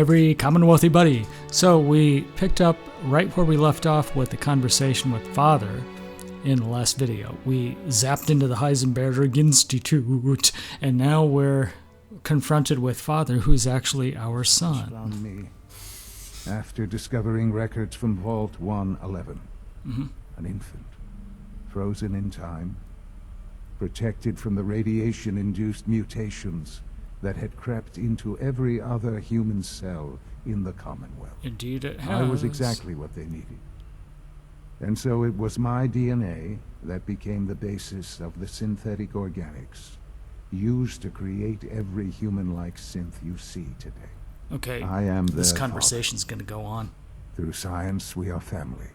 every Commonwealthy buddy. So we picked up right where we left off with the conversation with Father in the last video. We zapped into the Heisenberg Institute, and now we're confronted with Father, who's actually our son. Found me after discovering records from Vault 111. An infant, frozen in time, protected from the radiation-induced mutations that had crept into every other human cell in the Commonwealth. Indeed it has. I was exactly what they needed. And so it was my DNA that became the basis of the synthetic organics used to create every human-like synth you see today. Okay, I am this their conversation's going to go on. Through science, we are family.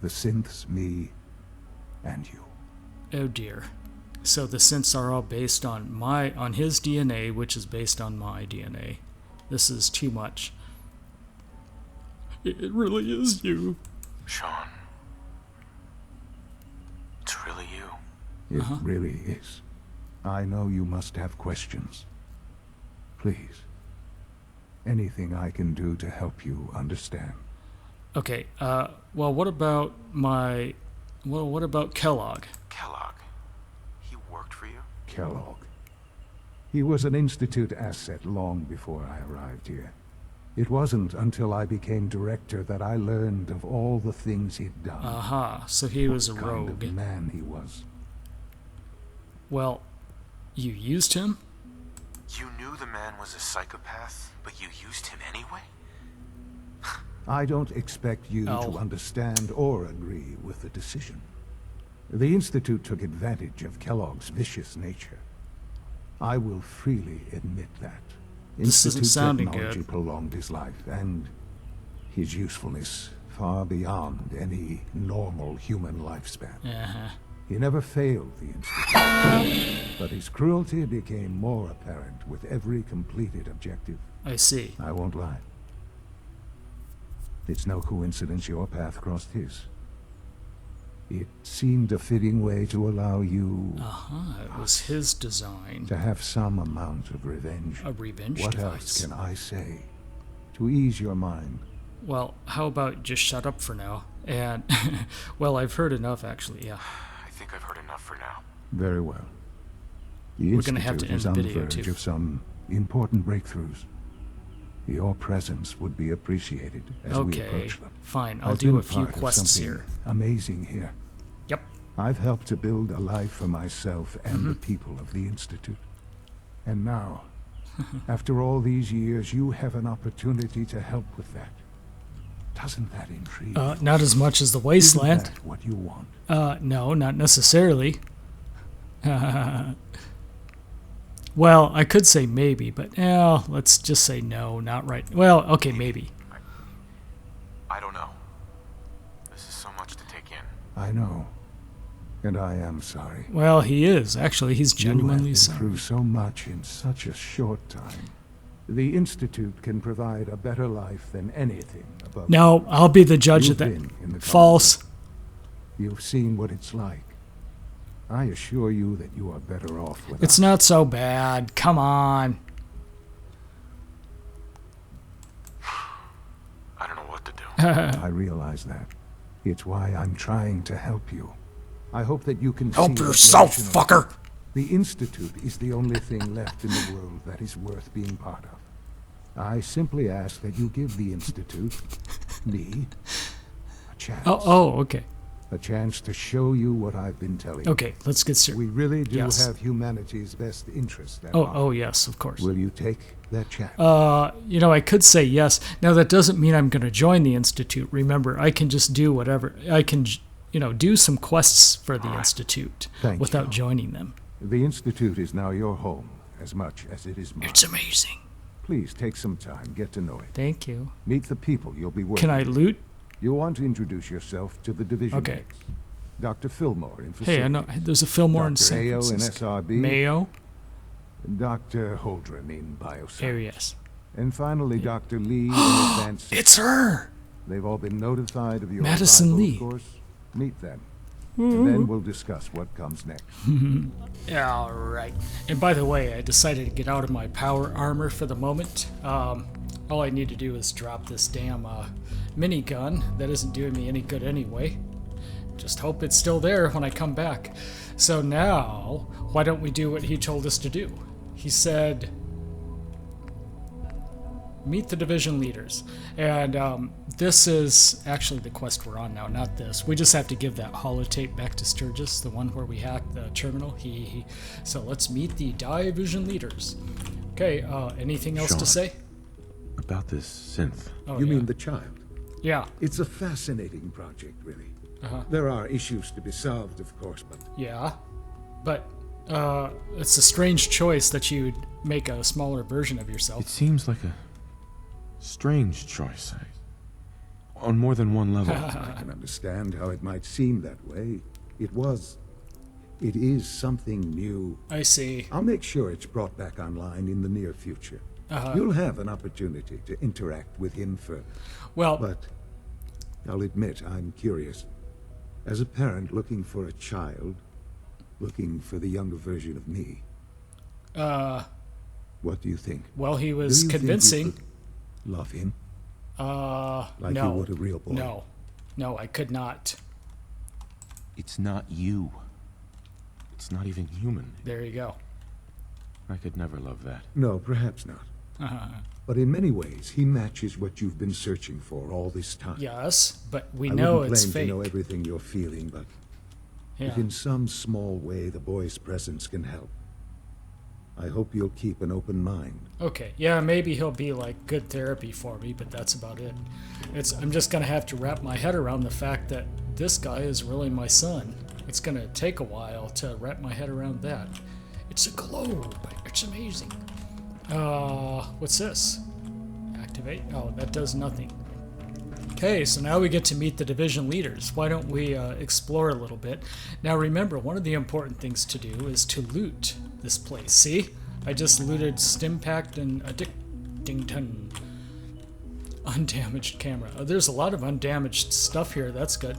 The synths, me, and you. Oh dear. So the synths are all based on his DNA, which is based on my DNA. This is too much. It really is you. Sean. It's really you. It really is. I know you must have questions. Please. Anything I can do to help you understand. Okay, well, what about what about Kellogg? Kellogg. He worked for you? Kellogg. He was an Institute asset long before I arrived here. It wasn't until I became director that I learned of all the things he'd done. So he was a what rogue. kind of man he was. Well, you used him? You knew the man was a psychopath, but you used him anyway? I don't expect you to understand or agree with the decision. The Institute took advantage of Kellogg's vicious nature. I will freely admit that. This isn't sounding technology good. prolonged his life, and his usefulness far beyond any normal human lifespan. He never failed the Institute, but his cruelty became more apparent with every completed objective. I see. I won't lie. It's no coincidence your path crossed his. It seemed a fitting way to allow you... It was his design. to have some amount of revenge. A revenge What device. else can I say to ease your mind? Well, how about just shut up for now? And, well, I've heard enough, actually, yeah. I think I've heard enough for now. Very well. The We're gonna have to Institute end is the on the video, verge too. of some important breakthroughs. Your presence would be appreciated as we Okay, approach them. fine. I'll I've do been a few part of quests something here. amazing here. Yep. I've helped to build a life for myself and the people of the Institute. And now, after all these years, you have an opportunity to help with that. Doesn't that intrigue you? Not as much as the Isn't Wasteland. that what you want? No, not necessarily. Well, I could say maybe, but let's just say no, not right. Well, okay, maybe. I don't know. This is so much to take in. I know. And I am sorry. Well, he is. Actually, he's You have genuinely been sorry. through so much in such a short time. The Institute can provide a better life than anything above. No, I'll be the judge of You've that. been in the False. You've seen what it's like. I assure you that you are better off with It's not so bad. Come on. I don't know what to do. I realize that. It's why I'm trying to help you. I hope that you can Help see that yourself, rational- fucker. The Institute is the only thing left in the world that is worth being part of. I simply ask that you give the Institute, me, a chance. Okay. A chance to show you what I've been telling you. Okay, let's get serious. We really do Yes. have humanity's best interest at Oh, heart. yes, of course. Will you take that chance? I could say yes. Now, that doesn't mean I'm going to join the Institute. Remember, I can just do whatever. I can, do some quests for the Institute Thank without you. joining them. The Institute is now your home, as much as it is mine. It's amazing. Please take some time, get to know it. Thank you. Meet the people you'll be working Can I with. loot? You'll want to introduce yourself to the division Okay. heads. Dr. Fillmore in facilities. Hey, I know. There's a Fillmore in Dr. San Ayo in Francisco. SRB. Mayo? Dr. Holdren in bioscience. Here, yes. And finally, Dr. Lee in advanced It's her! They've all been notified of your Madison arrival, Lee. of course. Meet them. And then we'll discuss what comes next. All right. And by the way, I decided to get out of my power armor for the moment. All I need to do is drop this damn minigun that isn't doing me any good anyway. Just hope it's still there when I come back. So now, why don't we do what he told us to do? He said, meet the division leaders. And this is actually the quest we're on now, not this. We just have to give that holotape back to Sturgis, the one where we hacked the terminal. So let's meet the division leaders. Okay, anything else to say? About this synth. Oh, You yeah. mean the child? Yeah. It's a fascinating project, really. There are issues to be solved, of course, but Yeah. But it's a strange choice that you'd make a smaller version of It yourself. seems like a strange choice. On more than one level. I can understand how it might seem that way. It is something new. I see. I'll make sure it's brought back online in the near future. You'll have an opportunity to interact with him further. Well, But I'll admit I'm curious. As a parent looking for a child, looking for the younger version of me, what do you think? well, he Do was you think you convincing. could love him like you No. would a real boy? No, I could not. It's not you. It's not even human. There you go. I could never love that. No, perhaps not. But in many ways, he matches what you've been searching for all this time. Yes, but we I know wouldn't it's claim fake. to know everything you're feeling, but Yeah. if in some small way the boy's presence can help, I hope you'll keep an open mind. Okay, yeah, maybe he'll be like good therapy for me, but that's about it. I'm just gonna have to wrap my head around the fact that this guy is really my son. It's gonna take a while to wrap my head around that. It's a globe. It's amazing. What's this? Activate? Oh, that does nothing. Okay, so now we get to meet the division leaders. Why don't we explore a little bit? Now remember, one of the important things to do is to loot this place. See? I just looted Stimpact and Addictington. Undamaged camera. Oh, there's a lot of undamaged stuff here. That's good.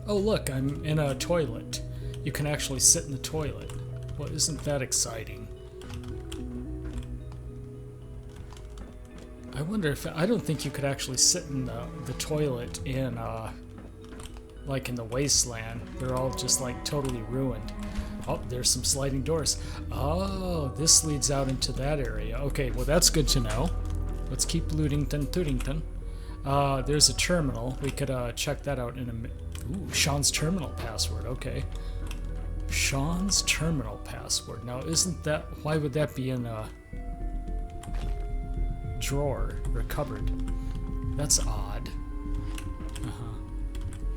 Oh, look, I'm in a toilet. You can actually sit in the toilet. Well, isn't that exciting? I wonder if... I don't think you could actually sit in the toilet in, like in the wasteland. They're all just, like, totally ruined. Oh, there's some sliding doors. Oh, this leads out into that area. Okay, well, that's good to know. Let's keep Tootington. There's a terminal. We could check that out in a minute. Ooh, Sean's terminal password. Okay. Sean's terminal password. Now, isn't that... Why would that be in a drawer or cupboard? That's odd.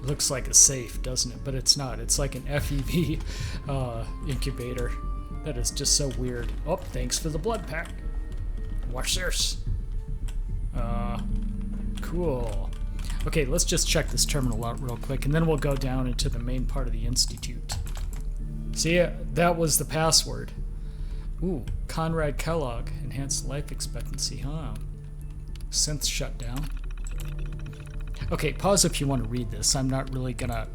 Looks like a safe, doesn't it? But it's not. It's like an FEV incubator. That is just so weird. Oh, thanks for the blood pack. Watch this. Cool. Okay, let's just check this terminal out real quick, and then we'll go down into the main part of the Institute. See, that was the password. Ooh, Conrad Kellogg, enhanced life expectancy, huh? Synth shut down. Okay, pause if you want to read this. I'm not really gonna...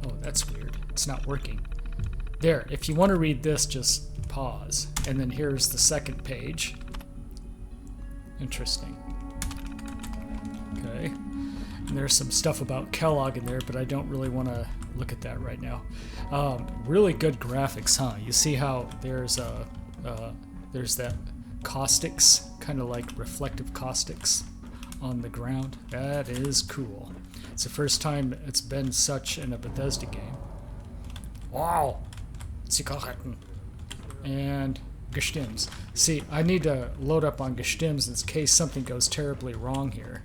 Oh, that's weird. It's not working. There, if you want to read this, just pause. And then here's the second page. Interesting. Okay. And there's some stuff about Kellogg in there, but I don't really want to look at that right now. Really good graphics, huh? You see how there's that caustics, kind of like reflective caustics on the ground. That is cool. It's the first time it's been such in a Bethesda game. Wow! Zigaretten. And Gestims. See, I need to load up on Gestims in case something goes terribly wrong here.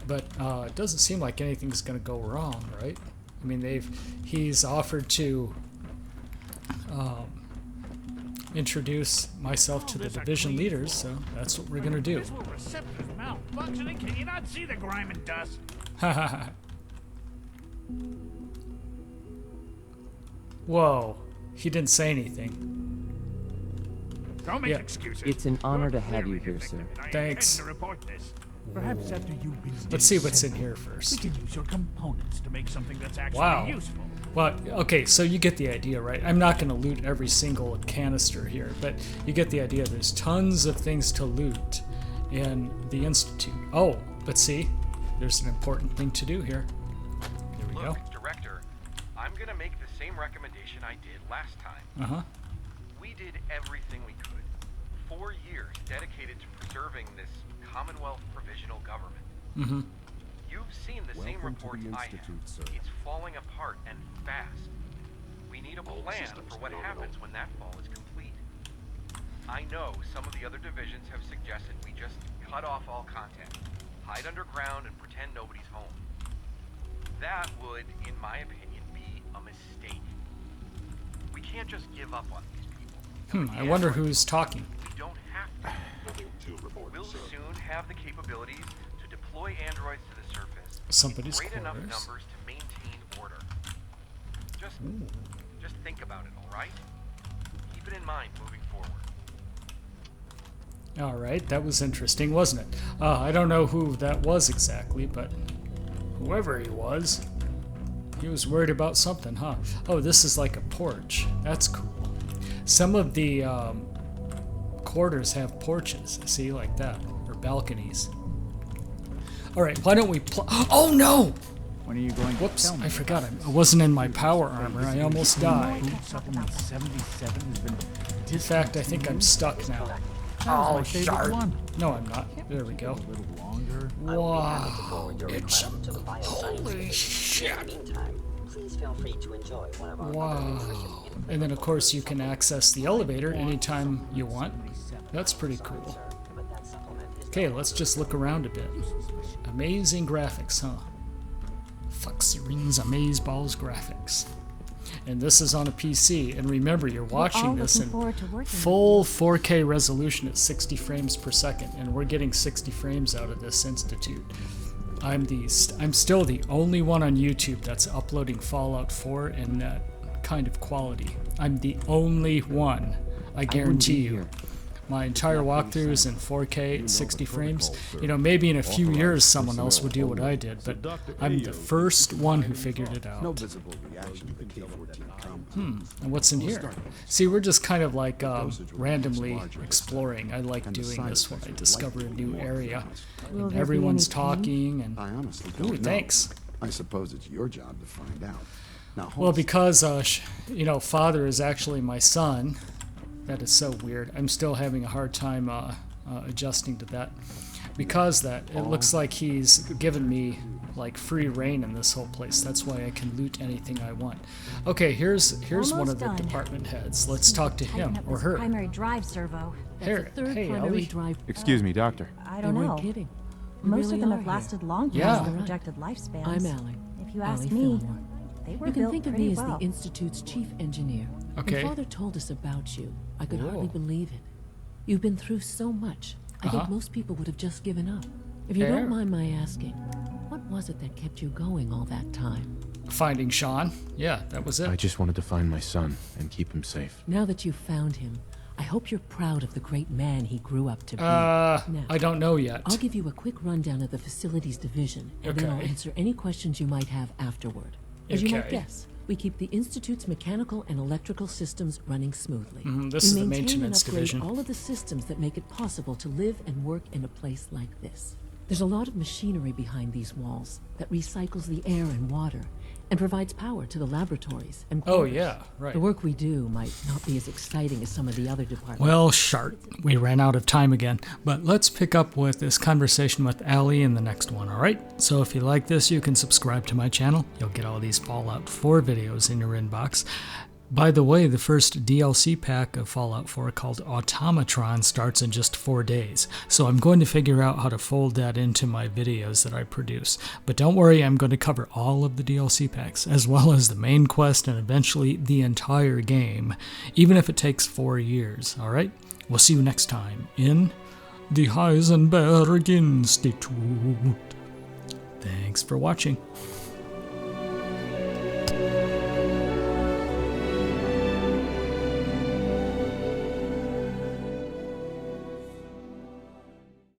But it doesn't seem like anything's going to go wrong, right? I mean, he's offered to introduce myself to the division leaders, so that's what we're going to do. This little receptor's malfunctioning. Can you not see the grime and dust? Whoa, he didn't say anything. Don't make Yeah. excuses. It's an honor You're to have you clearly here, sir. convicted. I Thanks. intend to report this. Perhaps after you've been Let's see what's in disassembled, here we first. can use your components to make something that's actually Wow. useful. Well, okay, so you get the idea, right? I'm not going to loot every single canister here, but you get the idea. There's tons of things to loot in the Institute. Oh, but see, there's an important thing to do here. There we go. Look, Director, I'm gonna make the same recommendation I did last time. Uh-huh. We did everything we could. 4 years dedicated to preserving this Commonwealth provisional government. Mm-hmm. You've seen the same Welcome to reports the I Institute, have. sir. It's falling apart and fast. We need a plan for what happens when that fall is complete. I know some of the other divisions have suggested we just cut off all contact, hide underground, and pretend nobody's home. That would, in my opinion, be a mistake. We can't just give up on these people. I wonder who's talking. We don't have to. We'll soon have the capabilities to deploy androids to the surface Somebody's in great enough quarters. numbers to maintain order. Just think about it, all right? Keep it in mind moving forward. All right, that was interesting, wasn't it? I don't know who that was exactly, but whoever he was worried about something, huh? Oh, this is like a porch. That's cool. Some of the quarters have porches, see, like that, or balconies. All right, why don't we Oh, no! When are you going Whoops, to tell me? I forgot. I wasn't in my power armor. I almost died. Food supplement 77 has been In fact, I think I'm stuck now. Oh, sharp. No, I'm not. There we go. A little longer. Wow. It's holy shit. Please feel free to enjoy one of our Wow. And then, of course, you can access the elevator anytime you want. That's pretty cool. but that supplement is Okay, let's just look around a bit. Amazing graphics, huh? Fuck Serene's Amazeballs graphics. And this is on a PC. And remember, you're watching this in full 4K resolution at 60 frames per second. And we're getting 60 frames out of this Institute. I'm still the only one on YouTube that's uploading Fallout 4 in that kind of quality. I'm the only one, I guarantee you. My entire walkthrough is in 4K at 60 frames. You know, maybe in a few years someone else would do what I did, but I'm the first one who figured it No out. visible reaction to the K-14 compound. And what's in here? See, we're just kind of like randomly exploring. I like doing this when I discover a new area. And everyone's talking and... I honestly Ooh, don't know. thanks. I suppose it's your job to find out. Now, Well, because, you know, Father is actually my son. That is so weird. I'm still having a hard time adjusting to that. Because it looks like he's given me like free reign in this whole place. That's why I can loot anything I want. Okay, here's one of the department heads. Let's talk to him or her. Primary drive servo. Here, hey, primary Ellie. drive. Excuse me, Doctor. I don't They know. weren't kidding. You Most really of them are have here. lasted long Yeah. past their Right. projected lifespans. I'm Allie. If you ask Allie me, Fillmore. they were You can built think of pretty me as well. the Institute's chief engineer. Okay. When Father told us about you, I could Whoa. hardly believe it. You've been through so much. I Uh-huh. think most people would have just given up. If you Fair. don't mind my asking, what was it that kept you going all that time? Finding Sean. Yeah, that was I it. just wanted to find my son and keep him safe. Now that you've found him, I hope you're proud of the great man he grew up to be. I don't know yet. I'll give you a quick rundown of the facilities division, and then I'll Okay. answer any questions you might have afterward. As you might Okay. guess, we keep the Institute's mechanical and electrical systems running smoothly. This we is the maintain maintenance and upgrade division. all of the systems that make it possible to live and work in a place like this. There's a lot of machinery behind these walls that recycles the air and water and provides power to the laboratories and Oh, quarters. yeah, right. The work we do might not be as exciting as some of the other departments. Well, shart. We ran out of time again. But let's pick up with this conversation with Allie in the next one, alright? So if you like this, you can subscribe to my channel. You'll get all these Fallout 4 videos in your inbox. By the way, the first DLC pack of Fallout 4 called Automatron starts in just 4 days, so I'm going to figure out how to fold that into my videos that I produce. But don't worry, I'm going to cover all of the DLC packs, as well as the main quest and eventually the entire game, even if it takes 4 years, alright? We'll see you next time in the Heisenberg Institute. Thanks for watching.